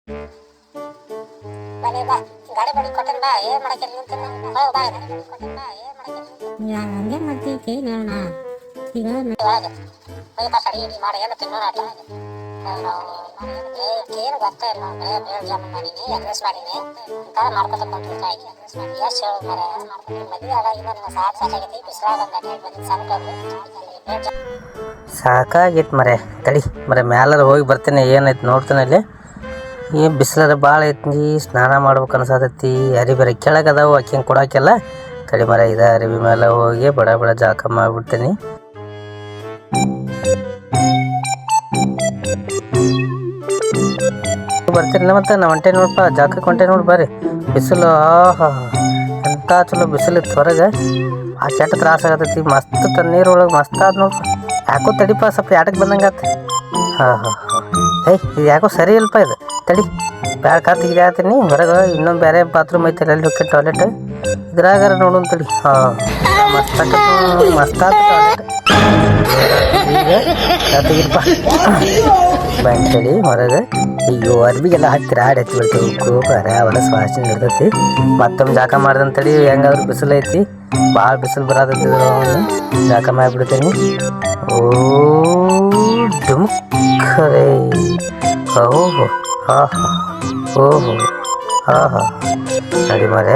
ಹಂಗೆ ಮಾಡ್ತೀವಿ ನೋಡೋಣ ಈಗ ಏನು ಗೊತ್ತಾ ಇಲ್ಲ ಜಾಮೂನ್ ಮಾಡೀನಿ ಎಗ್ರೆಸ್ ಮಾಡೀನಿ ಅಂತ ಮಾಡ್ಕೊತ ಕುಂತಿರ್ತಾ ಇದ್ದೆ ಎಷ್ಟು ಹೇಳೋದು ಮರೆ ಮದುವೆ ಆದಾಗಿಂದ ನನ್ನ ಸಾಕಾಗೈತಿ ಬಿಸಿಲಾಗ ಬಂದ ಸಾಕಾಗೈತಿ ಸಾಕಾಗೈತೆ ಮರೆ ತಡಿ ಮರೆ ಮ್ಯಾಲಾರ ಹೋಗಿ ಬರ್ತೀನಿ ಏನೈತೆ ನೋಡ್ತೀನಿ ಅಲ್ಲಿ ಏನು ಬಿಸಿಲಾರ ಭಾಳ ಐತಿ ಸ್ನಾನ ಮಾಡ್ಬೇಕು ಅನ್ಸತೈತಿ ಅರಿವಿ ಬೇರೆ ಕೆಳಗದಾವು ಅಕ್ಕಿ ಕೊಡೋಕೆಲ್ಲ ತಡಿ ಮರೆ ಇದೆ ಅರಿವಿ ಮೇಲೆ ಹೋಗಿ ಬಡ ಬಡ ಜಾಕ ಮಾಡಿಬಿಡ್ತೀನಿ. ಬರ್ತೀರಿ ಮತ್ತೆ ನಾ ಹೊಂಟೆ ನೋಡಪ್ಪ ಜಾಕಕ್ಕೆ ಹೊಂಟೆ ನೋಡಿ ಬರ್ರಿ. ಬಿಸಿಲು ಆಹಾ ಎಂಥ ಚಲೋ ಬಿಸಿಲಿತ್ತು ಹೊರಗೆ ಆ ಕೆಟ್ಟ ತ್ರಾಸ ಆಗತೈತಿ. ಮಸ್ತ್ ತಣ್ಣೀರೊಳಗೆ ಮಸ್ತ್ ಆದ ನೋಡಪ್ಪ. ಯಾಕೋ ತಡಿಪ ಸ್ವಲ್ಪ ಆಟಕ್ಕೆ ಬಂದಂಗೆ ಆತ. ಏಯ್ ಇದು ಯಾಕೋ ಸರಿ ಇಲ್ಲಪ್ಪ ಇದು ತಡಿ ಬ್ಯಾಡ ಕಾತಿಗೆ ಹೇಳ್ತೀನಿ ಹೊರಗೆ ಇನ್ನೊಂದು ಬೇರೆ ಬಾತ್ರೂಮ್ ಐತಲ್ಲ ಅಲ್ಲಿ ಹೋಗಿ ಟಾಯ್ಲೆಟ್ ಇದ್ರಾಗಾರ ನೋಡೋಣ ತಡಿ. ಮಸ್ತ್ ಮಸ್ತ್ ಆತ ಟಾಯ್ಲೆಟ್ ಈಗ ಕಾತಿಗಿಲ್ಪ ಬಂತಡಿ ಹೊರಗೆ. ಅಯ್ಯೋ ಅರ್ಬಿಗೆಲ್ಲ ಹಾಕ್ತಿರ ಆಡಿ ಹಚ್ಚಿ ಬಿಡ್ತೀವಿ ಬರ ಅವೆಲ್ಲ ವಾಸನೆ ಇರ್ತೈತಿ. ಮತ್ತೊಮ್ಮೆ ಜಾಕ ಮಾಡ್ದಂತಡಿ ಹೆಂಗಾದ್ರೂ ಬಿಸಿಲು ಐತಿ ಭಾಳ ಬಿಸಿಲು ಬರತೈತಿ ಜಾಕ ಮಾಡಿಬಿಡ್ತೀನಿ. ಓ ಡುಮುಖರೇ ಓಹೋ ಹಾ ಹಾ ಓಹೋ ಹಾ ಹಾ ನಡಿ ಮರೆ